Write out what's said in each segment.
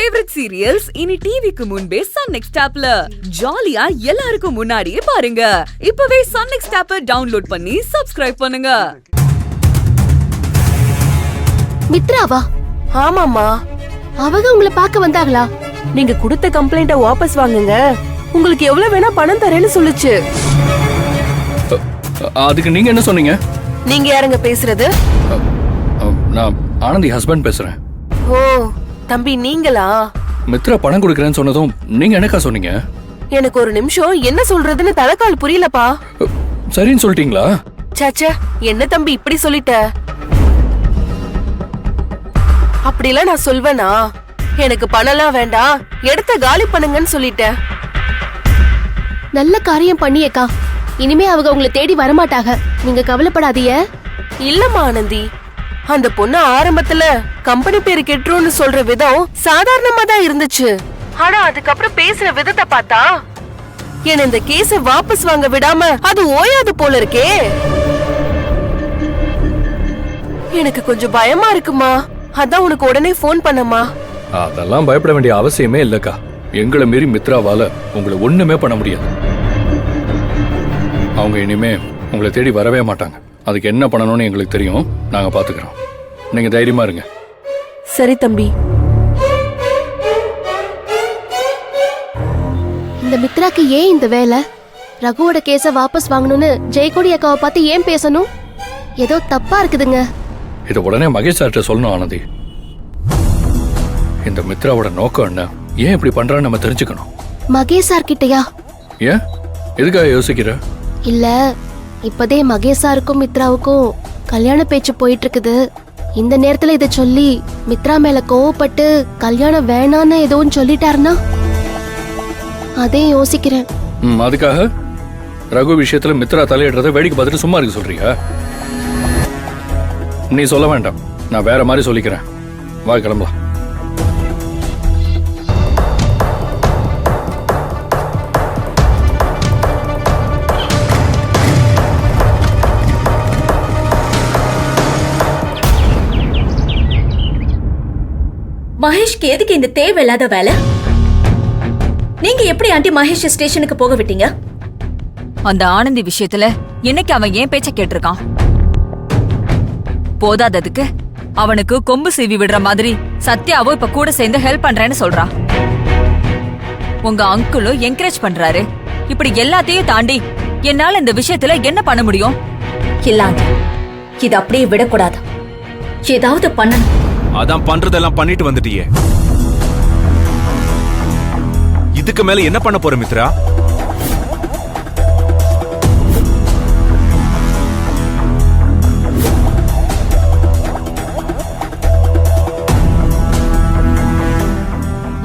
Favourite serials இனி டிவிக்கு முன்பே சன் நெக்ஸ்ட் ஆப்ல ஜாலியா எல்லாருக்கும் முன்னாடியே பாருங்க. இப்பவே சன் நெக்ஸ்ட் ஆப்பை டவுன்லோட் பண்ணி சப்ஸ்கிரைப் பண்ணுங்க. மித்ராவா? ஆமாமா, அவங்க உங்களை பார்க்க வந்தாங்களா? நீங்க கொடுத்த கம்ப்ளைண்ட வாபஸ் வாங்குங்க, உங்களுக்கு எவ்வளவு வேணா பணம் தரேன்னு சொல்லுச்சு. அதுக்கு நீங்க என்ன சொன்னீங்க? நீங்க யாருங்க பேசுறது? நான் ஆனந்தி ஹஸ்பண்ட் பேசுறேன். ஓ தம்பி, நீங்களா? மித்ரா பணம் கொடுக்கறேன்னு சொன்னதும் நீங்க என்னக்கா சொன்னீங்க? எனக்கு ஒரு நிமிஷம் என்ன சொல்றதுன்னு தலைக்கால் புரியலப்பா. சரின்னு சொல்லிட்டீங்களா? சாச்சா, என்ன தம்பி இப்படி சொல்லிட்ட? அப்படிலாம் நான் சொல்வேனா? எனக்கு பணம்லாம் வேண்டாம், இடத்த காலி பண்ணுங்கன்னு சொல்லிட்டேன். நல்ல காரியம் பண்ணியேக்கா. இனிமே அவங்க உங்களை தேடி வரமாட்டாங்க, நீங்க கவலைப்படாதீங்க. இல்லம்மா ஆனந்தி, அந்த பொண்ணு ஆரம்பத்துல கம்பெனி பேரு கெட்டுருன்னு சொல்ற விதம் சாதாரணமா தான் இருந்துச்சு. ஆனா அதுக்கப்புறம் பேசுற விதத்தை பார்த்தா என்ன இந்த கேஸ வாபஸ் வாங்க விடாம அது ஓயாது போல இருக்கே. எனக்கு கொஞ்சம் பயமா இருக்குமா, அதான் உனக்கு உடனே போன் பண்ணமா. அதெல்லாம் பயப்பட வேண்டிய அவசியமே இல்லக்கா. எங்களை மீறி மித்ராவால உங்களை ஒண்ணுமே பண்ண முடியாது. அவங்க இனிமே உங்களை தேடி வரவே மாட்டாங்க. அதுக்கு என்ன பண்ணணும்னு எங்களுக்கு தெரியும், நாங்க பாத்துக்கிறோம். நீங்க தைரியமா இருங்க. சரி தம்பி. இந்த மித்ராக்கு ஏன் இந்த வேலை? ரகுவோட கேஸ வாபஸ் வாங்கணும்னு ஜெயக்கொடி அக்காவை பார்த்து ஏன் பேசணும்? ஏதோ தப்பா இருக்குதுங்க. இத உடனே மகேஷ் சார்ட்ட சொல்லணும் ஆனந்தி. இந்த மித்ராவோட நோக்கம் என்ன, ஏன் இப்படி பண்றான்னு நம்ம தெரிஞ்சுக்கணும். மகேஷ் சார் கிட்டயா? ஏன் எதுக்காக யோசிக்கிற? இல்ல, இப்பதே மகேஷ் சாருக்கும் மித்ராவுக்கும் கல்யாண பேச்சு போயிட்டு இருக்குது. இந்த நேரத்துல இத சொல்லி மித்ரா மேல கோவப்பட்டு கல்யாணம் வேணான்னு ஏதோ சொல்லிட்டாருன்னா அதே யோசிக்கிறேன். அதுக்காக ரகு விஷயத்துல மித்ரா தலையிடுறத வேடிக்கை பார்த்துட்டு சும்மா இருக்க சொல்றியா? நீ சொல்ல வேண்டாம், நான் வேற மாதிரி சொல்லிக்கிறேன். வா கிளம்பலாம். மகேஷ்க்கு எதுக்கு இந்த தேவையில்லாத வேலை? நீங்க எப்படி ஆண்டி மகேஷ் ஸ்டேஷனுக்கு போக விட்டீங்க? அந்த ஆனந்தி விஷயத்துல என்னைக்கு அவன் ஏன் பேச்ச கேட்டிருக்கான்? போதாததுக்கு அவனுக்கு கொம்பு சீவி விடுற மாதிரி சத்யாவோ இப்ப கூட சேர்ந்து ஹெல்ப் பண்றேன்னு சொல்றான். உங்க அங்கிளும் என்கரேஜ் பண்றாரு. இப்படி எல்லாத்தையும் தாண்டி என்னால இந்த விஷயத்துல என்ன பண்ண முடியும்? இல்லாங்க, இது அப்படியே விடக்கூடாது, ஏதாவது பண்ணணும். அதான் பண்றதெல்லாம் பண்ணிட்டு வந்துட்டியே, இதுக்கு மேல என்ன பண்ண போற மித்ரா?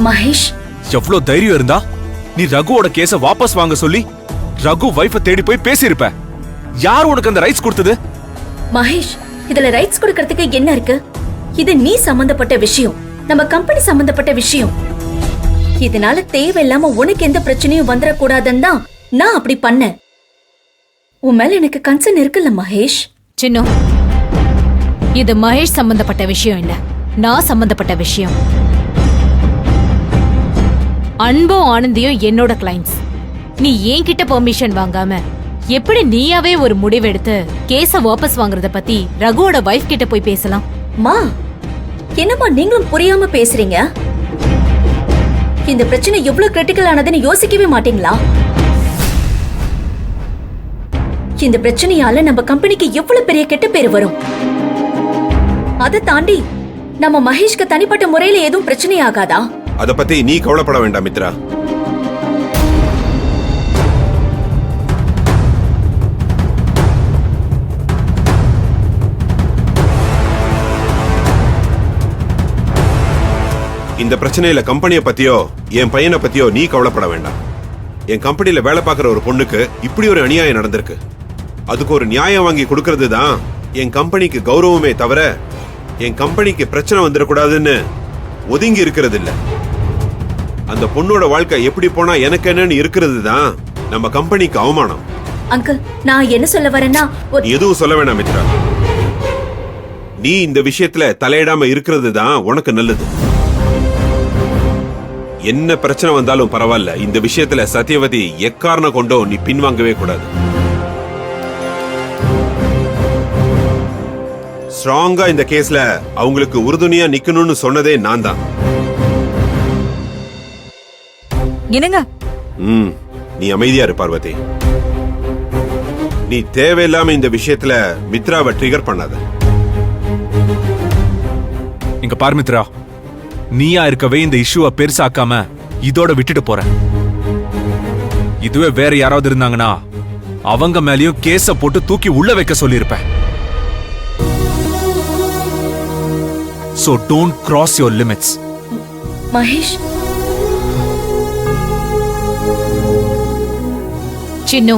மகேஷ், எவ்வளவு தைரியம் இருந்தா நீ ரகுவோட கேஸ வாபஸ் வாங்க சொல்லி ரகு வைஃப தேடி போய் பேசியிருப்ப. யார் உனக்கு அந்த ரைட்ஸ் கொடுத்தது? மகேஷ், இதுல ரைட்ஸ் கொடுக்கறதுக்கு என்ன இருக்கு? இது நீ சம்பந்தப்பட்ட விஷயம், நம்ம கம்பெனி சம்பந்தப்பட்ட விஷயம். இதனால தேவையில்லாம உனக்கு எந்த பிரச்சனையும் வந்துடக்கூடாதுன்னு தான் நான் அப்படி பண்ணேன். உன் மேல எனக்கு கன்சர்ன் இருக்குல்ல மகேஷ்? சின்ன, இது மகேஷ் சம்பந்தப்பட்ட விஷயம் இல்ல, நான் சம்பந்தப்பட்ட விஷயம். அன்பும் ஆனந்தியும் என்னோட கிளைண்ட்ஸ். நீ என்கிட்ட பெர்மிஷன் வாங்காம எப்படி நீயாவே ஒரு முடிவெடுத்து கேஸ வாபஸ் வாங்குறத பத்தி ரகுவோட வைஃப் கிட்ட போய் பேசலாம்? மா, என்னம்மா நீங்களும் புரியாம பேசுறீங்க? இந்த பிரச்சனை எவ்வளவு கிரிட்டிக்கல் ஆனதுன்னு யோசிக்கவே மாட்டீங்களா? இந்த பிரச்சனையால நம்ம கம்பெனிக்கு எவ்வளவு பெரிய கெட்ட பேர் வரும். அதை தாண்டி நம்ம மகேஷ்க்கு தனிப்பட்ட முறையில எதுவும் பிரச்சனை ஆகாதா? அத பத்தி நீ கவலைப்பட வேண்டாம் மித்ரா. இந்த பிரச்சனையில கம்பெனியை பத்தியோ என் பையனை பத்தியோ நீ கவலைப்பட வேண்டாம். என் கம்பெனியில வேலை பார்க்கிற ஒரு பொண்ணுக்கு இப்படி ஒரு அநியாயம் நடந்திருக்கு. அதுக்கு ஒரு நியாயம் வாங்கி கொடுக்கறது தான் என் கம்பெனிக்கு கௌரவமே தவிர என் கம்பெனிக்கு பிரச்சனை வந்துடக்கூடாதுன்னு ஒதுங்கி இருக்கிறது இல்ல. அந்த பொண்ணோட வாழ்க்கை எப்படி போனா எனக்கு என்னன்னு இருக்கிறது தான் நம்ம கம்பெனிக்கு அவமானம். அங்கிள், நான் என்ன சொல்ல வரேன்னா, எதுவும் சொல்ல வேண்டாம் மித்ரா. நீ இந்த விஷயத்துல தலையிடாம இருக்கிறது தான் உனக்கு நல்லது. என்ன பிரச்சனை வந்தாலும் பரவாயில்ல, இந்த விஷயத்துல சத்யவதி எக்காரணம் கொண்டோ நீ பின்வாங்கவே கூடாது. ஸ்ட்ராங்கா இந்த கேஸ்ல அவங்களுக்கு உறுதுணையா நிக்கணும்னு சொன்னதே நான் தான். என்னங்க நீ அமைதியா இரு பார்வதி. நீ தேவையில்லாம இந்த விஷயத்துல மித்ராவை ட்ரிகர் பண்ணாத. இங்க பாரு மித்ரா, நீயா இருக்கவே இந்த இஷ்யூவை பெருசாக்காம இதோட விட்டுட்டு போற. இதுவே வேற யாராவது இருந்தாங்கன்னா அவங்க மேலயும் கேஸ போட்டு தூக்கி உள்ள வைக்க சொல்லியிருப்பேன். So don't cross your limits. Mahesh, சின்னு,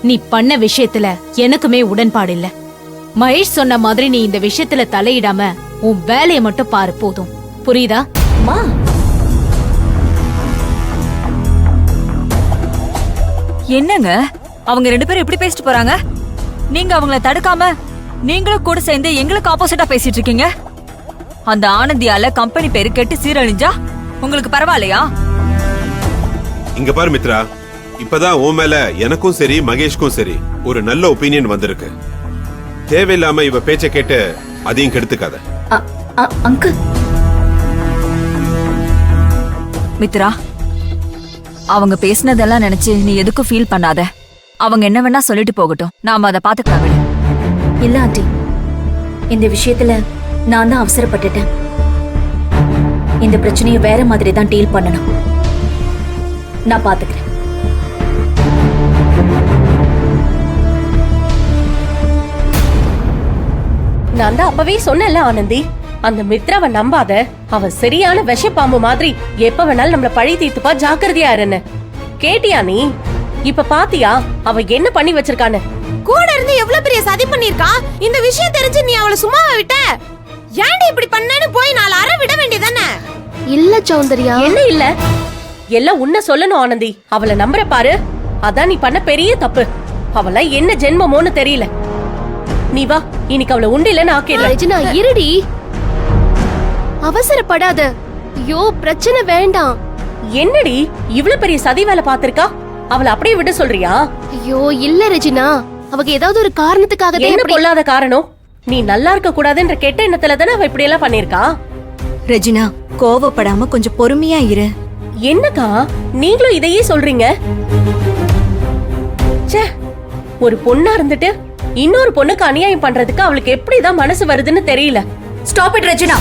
நீ பண்ண விஷயத்துல எனக்குமே உடன்பாடு இல்ல. மகேஷ் சொன்ன மாதிரி நீ இந்த விஷயத்துல தலையிடாம உன் வேலையை மட்டும் பாரு, போதும். புரியுதா? மா, என்னங்க அவங்க 2 பேரும் எப்படி பேசிட்டு போறாங்க? நீங்க அவங்கள தடுக்காம நீங்களும் கூட சேர்ந்து எங்களுக்கு ஆப்போசிட்டா பேசிட்டு இருக்கீங்க. அந்த ஆனந்தியால கம்பெனி பேரு கெட்டு சீரழிஞ்சா உங்களுக்கு பரவாயில்லையா? இங்க பாரு மித்ரா, இப்பதான் உன் மேல எனக்கும் சரி மகேஷ்க்கும் சரி ஒரு நல்ல ஒப்பீனியன் வந்திருக்கு. தேவையில்லாம இவ பேச்ச கேட்டு அதையும் கெடுத்துக்காத. அங்கிள். மித்ரா, அவங்க பேசினதெல்லாம் நினைச்சு நீ எதுக்கும் ஃபீல் பண்ணாத. அவங்க என்ன வேணா சொல்லிட்டு போகட்டும், நாம அதை பாத்துக்கலாம். விடு. இல்ல ஆண்டி, இந்த விஷயத்துல நான் தான் அவசரப்பட்டுட்டேன். இந்த பிரச்சனையை வேற மாதிரி தான் டீல் பண்ணணும். நான் பாத்துக்கிறேன். நான் தான் அப்பவே சொன்னேன்ல ஆனந்தி, அந்த மித்ராவை நம்பாத. அவ சரியான விஷப்பாம்பு மாதிரி எப்ப வேணாலும் நம்மள பழி தீர்த்துப்பா, ஜாக்கிரதையா இருன்னு. கேட்டியா நீ? இப்ப பாத்தியா அவ என்ன பண்ணி வச்சிருக்கான்னு? கூட இருந்து எவ்வளவு பெரிய சதி பண்ணிருக்கா. இந்த விஷயம் தெரிஞ்சு நீ அவளை சும்மாவா விட்ட? ஏன்டி இப்படி பண்ணேன்னு போய் 4 அறை விட வேண்டியதானே? இல்ல சௌந்தர்யா. என்ன இல்ல? எல்லாம் உன்ன சொல்லணும் ஆனந்தி. அவளை நம்புற பாரு, அதான் நீ பண்ண பெரிய தப்பு. அவள என்ன ஜென்மமோன்னு தெரியல. நீ வா, இன்னைக்கு அவளை உண்டு இல்லன்னு ஆக்கிடுறேன். ரெஜினா இருடி, அவசரப்படாத. ஐயோ பிரச்சனை வேண்டாம். என்னடி இவ்ளோ பெரிய சதி வேலை பாத்திருக்கா? அவளை அப்படியே விட சொல்றியா? ஐயோ இல்ல ரெஜினா, அவங்க ஏதாவது ஒரு காரணத்துக்காக தான் என்ன இப்படி- பொல்லாத காரணம்? நீ நல்லா இருக்க கூடாதுன்ற கெட்ட எண்ணத்துல தானே அவ இப்படி எல்லாம் பண்ணிருக்கா. ரெஜினா, கோவப்படாம கொஞ்சம் பொறுமையா இரு. என்னக்கா நீங்களும் இதையே சொல்றீங்க? ச்சே, ஒரு பொண்ணா இருந்துட்டு இன்னொரு பொண்ணுக்கு அநியாயம் பண்றதுக்கு அவளுக்கு எப்படிதான் மனசு வருதுன்னு தெரியல. Stop it Regina.